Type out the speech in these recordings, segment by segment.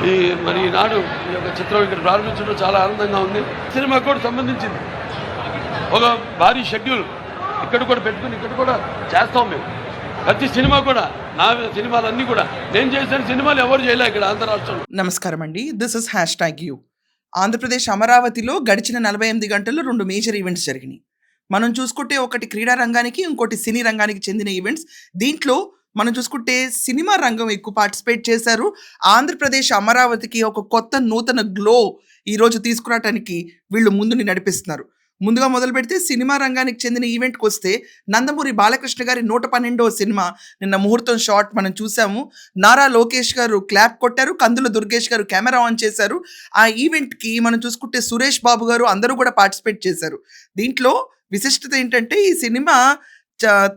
ఈ మరి ఈనాడు ఈ యొక్క చిత్రం ఇక్కడ ప్రారంభించడం చాలా ఆనందంగా ఉంది. సినిమా కూడా సంబంధించింది ఒక భారీ షెడ్యూల్ ఇక్కడ కూడా పెట్టుకుని ఇక్కడ కూడా చేస్తాం మేము. ప్రతి సినిమా కూడా నా సినిమాలన్నీ కూడా నేను చేసిన సినిమాలు ఎవరు చేయలే ఇక్కడ ఆంధ్ర రాష్ట్రంలో. నమస్కారం అండి, దిస్ ఇస్ #you. ఆంధ్రప్రదేశ్ అమరావతిలో గడిచిన 48 గంటల్లో 2 మేజర్ ఈవెంట్స్ జరిగినాయి. మనం చూసుకుంటే ఒకటి క్రీడా రంగానికి, ఇంకోటి సినీ రంగానికి చెందిన ఈవెంట్స్. దీంట్లో మనం చూసుకుంటే సినిమా రంగం ఎక్కువ పార్టిసిపేట్ చేశారు. ఆంధ్రప్రదేశ్ అమరావతికి ఒక కొత్త నూతన గ్లో ఈరోజు తీసుకురావడానికి వీళ్ళు ముందుని నడిపిస్తున్నారు. ముందుగా మొదలు పెడితే సినిమా రంగానికి చెందిన ఈవెంట్కి వస్తే నందమూరి బాలకృష్ణ గారి 112వ సినిమా నిన్న ముహూర్తం షాట్ మనం చూసాము. నారా లోకేష్ గారు క్లాప్ కొట్టారు, కందుల దుర్గేష్ గారు కెమెరా ఆన్ చేశారు. ఆ ఈవెంట్కి మనం చూసుకుంటే సురేష్ బాబు గారు అందరూ కూడా పార్టిసిపేట్ చేశారు. దీంట్లో విశిష్టత ఏంటంటే ఈ సినిమా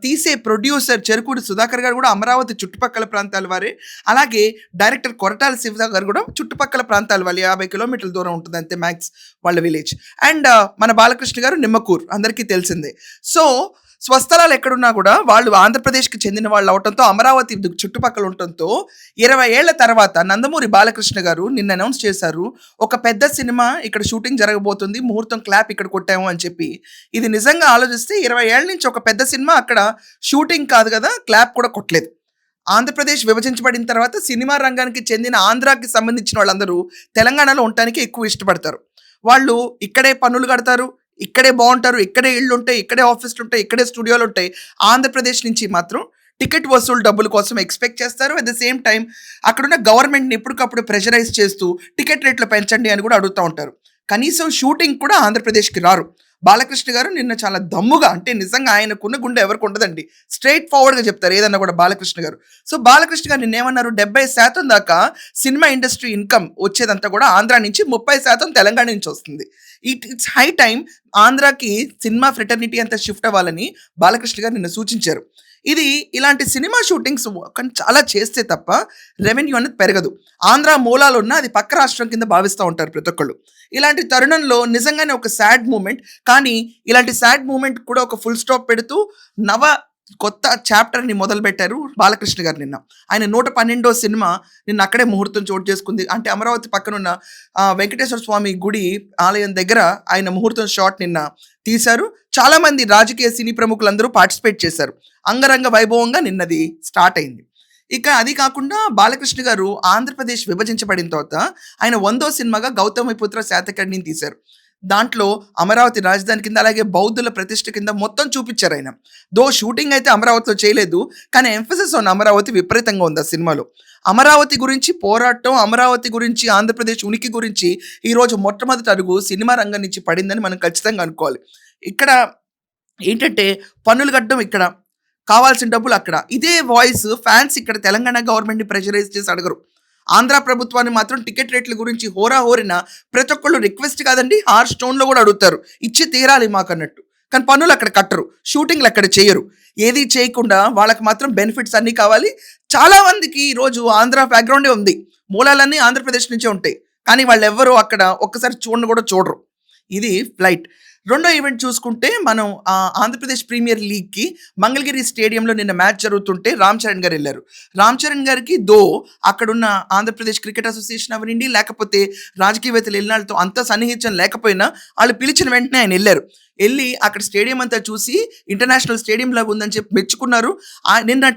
తీసే ప్రొడ్యూసర్ చెరుకూరి సుధాకర్ గారు కూడా అమరావతి చుట్టుపక్కల ప్రాంతాల వారే. అలాగే డైరెక్టర్ కొరటాల శివ గారు కూడా చుట్టుపక్కల ప్రాంతాల వాళ్ళు 50 కిలోమీటర్ల దూరం ఉంటుంది అంతే మ్యాక్స్ వాళ్ళ విలేజ్. అండ్ మన బాలకృష్ణ గారు నిమ్మకూరు అందరికీ తెలిసిందే. సో స్వస్థలాలు ఎక్కడున్నా కూడా వాళ్ళు ఆంధ్రప్రదేశ్కి చెందిన వాళ్ళు అవడంతో అమరావతి చుట్టుపక్కల ఉండటంతో 20 ఏళ్ల తర్వాత నందమూరి బాలకృష్ణ గారు నిన్న అనౌన్స్ చేశారు, ఒక పెద్ద సినిమా ఇక్కడ షూటింగ్ జరగబోతుంది, ముహూర్తం క్లాప్ ఇక్కడ కొట్టాము అని చెప్పి. ఇది నిజంగా ఆలోచిస్తే 20 ఏళ్ల నుంచి ఒక పెద్ద సినిమా అక్కడ షూటింగ్ కాదు కదా, క్లాప్ కూడా కొట్టలేదు. ఆంధ్రప్రదేశ్ విభజించబడిన తర్వాత సినిమా రంగానికి చెందిన ఆంధ్రాకి సంబంధించిన వాళ్ళందరూ తెలంగాణలో ఉండటానికి ఎక్కువ ఇష్టపడతారు. వాళ్ళు ఇక్కడే పన్నులు కడతారు, ఇక్కడే బాగుంటారు, ఇక్కడే ఇళ్ళు ఉంటాయి, ఇక్కడే ఆఫీసులు ఉంటాయి, ఇక్కడే స్టూడియోలు ఉంటాయి. ఆంధ్రప్రదేశ్ నుంచి మాత్రం టికెట్ వసూలు డబ్బుల కోసం ఎక్స్పెక్ట్ చేస్తారు. అట్ ద సేమ్ టైం అక్కడున్న గవర్నమెంట్ని ఎప్పటికప్పుడు ప్రెషరైజ్ చేస్తూ టికెట్ రేట్లు పెంచండి అని కూడా అడుగుతూ ఉంటారు. కనీసం షూటింగ్ కూడా ఆంధ్రప్రదేశ్కి రారు. బాలకృష్ణ గారు నిన్న చాలా దమ్ముగా, అంటే నిజంగా ఆయనకున్న గుండె ఎవరికి ఉండదండి, స్ట్రైట్ ఫార్వర్డ్గా చెప్తారు ఏదన్నా కూడా బాలకృష్ణ గారు. సో బాలకృష్ణ గారు నిన్న ఏమన్నారు, 70% దాకా సినిమా ఇండస్ట్రీ ఇన్కమ్ వచ్చేదంతా కూడా ఆంధ్ర నుంచి, 30% తెలంగాణ నుంచి వస్తుంది. ఇట్స్ హై టైం ఆంధ్రాకి సినిమా ఫ్రెటర్నిటీ అంతా షిఫ్ట్ అవ్వాలని బాలకృష్ణ గారు నిన్న సూచించారు. ఇది ఇలాంటి సినిమా షూటింగ్స్ కానీ చాలా చేస్తే తప్ప రెవెన్యూ అనేది పెరగదు. ఆంధ్ర మూలాలు ఉన్న అది పక్క రాష్ట్రం కింద భావిస్తూ ఉంటారు ప్రతి ఒక్కళ్ళు. ఇలాంటి తరుణంలో నిజంగానే ఒక సాడ్ మూమెంట్, కానీ ఇలాంటి సాడ్ మూమెంట్ కూడా ఒక ఫుల్ స్టాప్ పెడుతూ కొత్త చాప్టర్ని మొదలుపెట్టారు బాలకృష్ణ గారు నిన్న. ఆయన 112వ సినిమా నిన్న అక్కడే ముహూర్తం చోటు చేసుకుంది. అంటే అమరావతి పక్కనున్న వెంకటేశ్వర స్వామి గుడి ఆలయం దగ్గర ఆయన ముహూర్తం షాట్ నిన్న తీశారు. చాలామంది రాజకీయ సినీ ప్రముఖులందరూ పార్టిసిపేట్ చేశారు. అంగరంగ వైభవంగా నిన్నది స్టార్ట్ అయింది. ఇక అది కాకుండా బాలకృష్ణ గారు ఆంధ్రప్రదేశ్ విభజించబడిన తర్వాత ఆయన 100వ సినిమాగా గౌతమిపుత్ర శాతకర్ణిని తీశారు. దాంట్లో అమరావతి రాజధాని కింద, అలాగే బౌద్ధుల ప్రతిష్ఠ కింద మొత్తం చూపించారు ఆయన. షూటింగ్ అయితే అమరావతిలో చేయలేదు, కానీ ఎంఫసిస్ ఆన్ అమరావతి విపరీతంగా ఉంది ఆ సినిమాలో. అమరావతి గురించి పోరాటం, అమరావతి గురించి, ఆంధ్రప్రదేశ్ ఉనికి గురించి ఈరోజు మొట్టమొదటి అడుగు సినిమా రంగం నుంచి పడిందని మనం ఖచ్చితంగా అనుకోవాలి. ఇక్కడ ఏంటంటే పన్నులు కట్టడం ఇక్కడ, కావాల్సిన డబ్బులు అక్కడ. ఇదే వాయిస్ ఫ్యాన్స్ ఇక్కడ తెలంగాణ గవర్నమెంట్ని ప్రెషరైజ్ చేసి అడగరు. ఆంధ్ర ప్రభుత్వాన్ని మాత్రం టికెట్ రేట్ల గురించి హోరాహోరిన ప్రతి ఒక్కళ్ళు రిక్వెస్ట్ కాదండి, హార్ష్ టోన్లో కూడా అడుగుతారు, ఇచ్చి తీరాలి మాకు అన్నట్టు. కానీ పన్నులు అక్కడ కట్టరు, షూటింగ్లు అక్కడ చేయరు. ఏది చేయకుండా వాళ్ళకి మాత్రం బెనిఫిట్స్ అన్నీ కావాలి. చాలా మందికి ఈరోజు ఆంధ్ర బ్యాక్గ్రౌండే ఉంది, మూలాలన్నీ ఆంధ్రప్రదేశ్ నుంచే ఉంటాయి, కానీ వాళ్ళు ఎవ్వరూ అక్కడ ఒక్కసారి కూడా చూడరు. ఇది ఫ్లైట్. రెండో ఈవెంట్ చూసుకుంటే మనం ఆంధ్రప్రదేశ్ ప్రీమియర్ లీగ్కి మంగళగిరి స్టేడియంలో నిన్న మ్యాచ్ జరుగుతుంటే రామ్ చరణ్ గారు వెళ్ళారు. రామ్ చరణ్ గారికి అక్కడున్న ఆంధ్రప్రదేశ్ క్రికెట్ అసోసియేషన్ అవనండి, లేకపోతే రాజకీయవేత్తలు వెళ్ళిన వాళ్ళతో అంత సన్నిహితం లేకపోయినా వాళ్ళు పిలిచిన వెంటనే ఆయన వెళ్ళి అక్కడ స్టేడియం అంతా చూసి ఇంటర్నేషనల్ స్టేడియం లాగా ఉందని చెప్పి మెచ్చుకున్నారు. నిన్న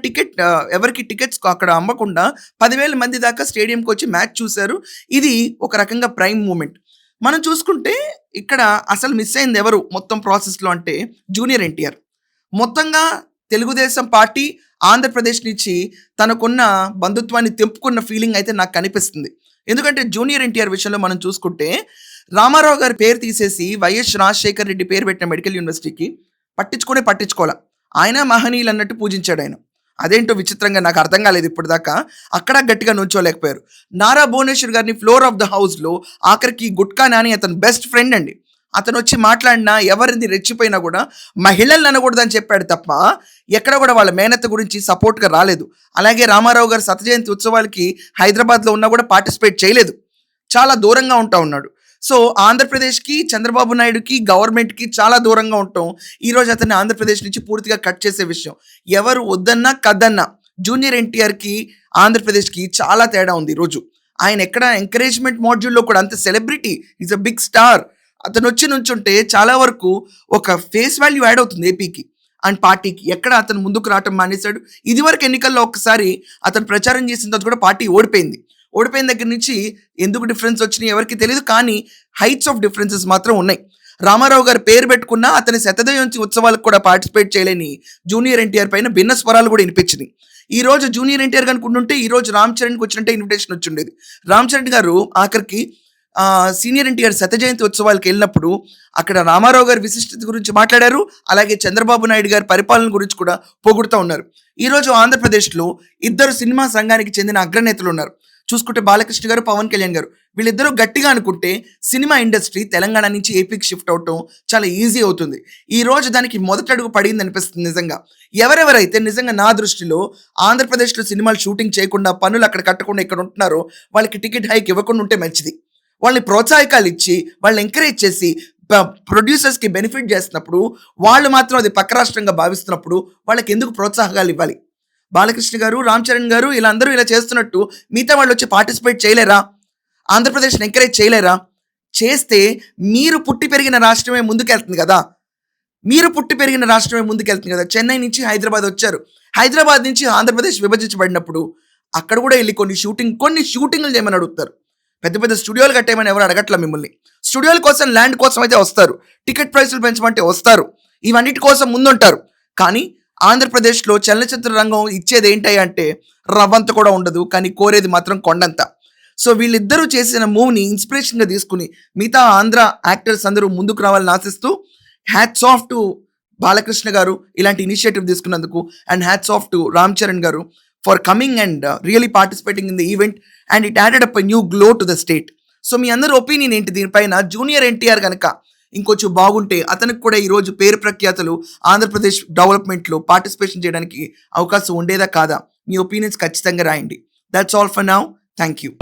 ఎవరికి టికెట్స్ అక్కడ అమ్మకుండా 10,000 మంది దాకా స్టేడియంకి వచ్చి మ్యాచ్ చూశారు. ఇది ఒక రకంగా ప్రైమ్ మూమెంట్. మనం చూసుకుంటే ఇక్కడ అసలు మిస్ అయింది ఎవరు మొత్తం ప్రాసెస్లో అంటే జూనియర్ ఎన్టీఆర్. మొత్తంగా తెలుగుదేశం పార్టీ ఆంధ్రప్రదేశ్ నుంచి తనకున్న బంధుత్వాన్ని తెంపుకున్న ఫీలింగ్ అయితే నాకు కనిపిస్తుంది. ఎందుకంటే జూనియర్ ఎన్టీఆర్ విషయంలో మనం చూసుకుంటే రామారావు గారి పేరు తీసేసి వైఎస్ రాజశేఖర్ రెడ్డి పేరు పెట్టిన మెడికల్ యూనివర్సిటీకి పట్టించుకోలే. ఆయన మహనీయులు అన్నట్టు పూజించాడు ఆయన. అదేంటో విచిత్రంగా నాకు అర్థం కాలేదు ఇప్పటిదాకా. అక్కడ గట్టిగా నుంచోలేకపోయారు. నారా భువనేశ్వర్ గారిని ఫ్లోర్ ఆఫ్ ద హౌస్లో ఆఖరికి గుట్కా నాని అతను బెస్ట్ ఫ్రెండ్ అండి, అతను వచ్చి మాట్లాడినా ఎవరిని రెచ్చిపోయినా కూడా మహిళలను అనకూడదని చెప్పాడు తప్ప ఎక్కడ కూడా వాళ్ళ మేనత్త గురించి సపోర్ట్గా రాలేదు. అలాగే రామారావు గారు శతజయంతి ఉత్సవాలకి హైదరాబాద్లో ఉన్నా కూడా పార్టిసిపేట్ చేయలేదు, చాలా దూరంగా ఉన్నాడు. సో ఆంధ్రప్రదేశ్కి, చంద్రబాబు నాయుడుకి, గవర్నమెంట్కి చాలా దూరంగా ఉంటాం. ఈరోజు అతన్ని ఆంధ్రప్రదేశ్ నుంచి పూర్తిగా కట్ చేసే విషయం. ఎవరు వద్దన్నా కద్దన్నా జూనియర్ ఎన్టీఆర్కి ఆంధ్రప్రదేశ్కి చాలా తేడా ఉంది ఈరోజు. ఆయన ఎక్కడ ఎంకరేజ్మెంట్ మాడ్యూల్లో కూడా అంత celebrity, is a big star. అతను వచ్చి నుంచుంటే చాలా వరకు ఒక ఫేస్ వాల్యూ యాడ్ అవుతుంది ఏపీకి అండ్ పార్టీకి. ఎక్కడ అతను ముందుకు రావటం మానేశాడు. ఇదివరకు ఎన్నికల్లో ఒక్కసారి అతను ప్రచారం చేసిన తర్వాత కూడా పార్టీ ఓడిపోయింది. ఓడిపోయిన దగ్గర నుంచి ఎందుకు డిఫరెన్స్ వచ్చినాయి ఎవరికి తెలియదు, కానీ హైట్స్ ఆఫ్ డిఫరెన్సెస్ మాత్రం ఉన్నాయి. రామారావు గారు పేరు పెట్టుకున్నా అతని శతజయంతి ఉత్సవాలకు కూడా పార్టిసిపేట్ చేయలేని జూనియర్ ఎన్టీఆర్ పైన భిన్న స్వరాలు కూడా వినిపించినాయి. ఈ రోజు జూనియర్ ఎన్టీఆర్ కనుకుంటుంటే ఈ రోజు రామ్ చరణ్కి వచ్చినట్టే ఇన్విటేషన్ వచ్చి ఉండేది. రామ్ చరణ్ గారు ఆఖరికి సీనియర్ ఎన్టీఆర్ శతజయంతి ఉత్సవాలకు వెళ్ళినప్పుడు అక్కడ రామారావు గారి విశిష్టత గురించి మాట్లాడారు. అలాగే చంద్రబాబు నాయుడు గారి పరిపాలన గురించి కూడా పొగుడుతూ ఉన్నారు. ఈరోజు ఆంధ్రప్రదేశ్లో ఇద్దరు సినిమా సంఘానికి చెందిన అగ్రనేతలు ఉన్నారు. చూసుకుంటే బాలకృష్ణ గారు, పవన్ కళ్యాణ్ గారు. వీళ్ళిద్దరూ గట్టిగా అనుకుంటే సినిమా ఇండస్ట్రీ తెలంగాణ నుంచి ఏపీకి షిఫ్ట్ అవటం చాలా ఈజీ అవుతుంది. ఈ రోజు దానికి మొదటి అడుగు పడింది అనిపిస్తుంది నిజంగా. ఎవరెవరైతే నిజంగా నా దృష్టిలో ఆంధ్రప్రదేశ్లో సినిమాలు షూటింగ్ చేయకుండా పనులు అక్కడ కట్టకుండా ఇక్కడ ఉంటున్నారో వాళ్ళకి టికెట్ హైక్ ఇవ్వకుండా ఉంటే మంచిది. వాళ్ళని ప్రోత్సాహకాలు ఇచ్చి వాళ్ళని ఎంకరేజ్ చేసి ప్రొడ్యూసర్స్కి బెనిఫిట్ చేస్తున్నప్పుడు వాళ్ళు మాత్రం అది పక్క రాష్ట్రంగా భావిస్తున్నప్పుడు వాళ్ళకి ఎందుకు ప్రోత్సాహకాలు ఇవ్వాలి? బాలకృష్ణ గారు, రామ్ చరణ్ గారు ఇలా అందరూ ఇలా చేస్తున్నట్టు మిగతా వాళ్ళు వచ్చి పార్టిసిపేట్ చేయలేరా? ఆంధ్రప్రదేశ్ని ఎంకరేజ్ చేయలేరా? చేస్తే మీరు పుట్టి పెరిగిన రాష్ట్రమే ముందుకెళ్తుంది కదా. చెన్నై నుంచి హైదరాబాద్ వచ్చారు. హైదరాబాద్ నుంచి ఆంధ్రప్రదేశ్ విభజించబడినప్పుడు అక్కడ కూడా వెళ్ళి కొన్ని షూటింగ్లు చేయమని అడుగుతారు. పెద్ద పెద్ద స్టూడియోలు కట్టేయమని ఎవరు అడగట్లా మిమ్మల్ని. స్టూడియోల కోసం, ల్యాండ్ కోసం అయితే వస్తారు. టికెట్ ప్రైసులు పెంచమంటే వస్తారు. ఇవన్నిటి కోసం ముందుంటారు. కానీ ఆంధ్రప్రదేశ్లో చలనచిత్ర రంగం ఇచ్చేది ఏంటి అంటే రవ్వంత కూడా ఉండదు, కానీ కోరేది మాత్రం కొండంత. సో వీళ్ళిద్దరూ చేసిన మూవ్ని ఇన్స్పిరేషన్గా తీసుకుని మిగతా ఆంధ్ర యాక్టర్స్ అందరూ ముందుకు రావాలని ఆశిస్తూ హ్యాట్స్ ఆఫ్ టు బాలకృష్ణ గారు ఇలాంటి ఇనిషియేటివ్ తీసుకున్నందుకు, and hats off to Ram Charan garu for coming and really participating in the event, and it added up a new glow to the state. So మీ అందరి ఒపీనియన్ ఏంటి దీనిపైన? జూనియర్ ఎన్టీఆర్ కనుక ఇంకొంచెం బాగుంటే అతనికి కూడా ఈరోజు పేరు ప్రఖ్యాతలు ఆంధ్రప్రదేశ్ డెవలప్మెంట్లో పార్టిసిపేషన్ చేయడానికి అవకాశం ఉండేదా కాదా? మీ ఒపీనియన్స్ ఖచ్చితంగా రాయండి. That's all for now. Thank you.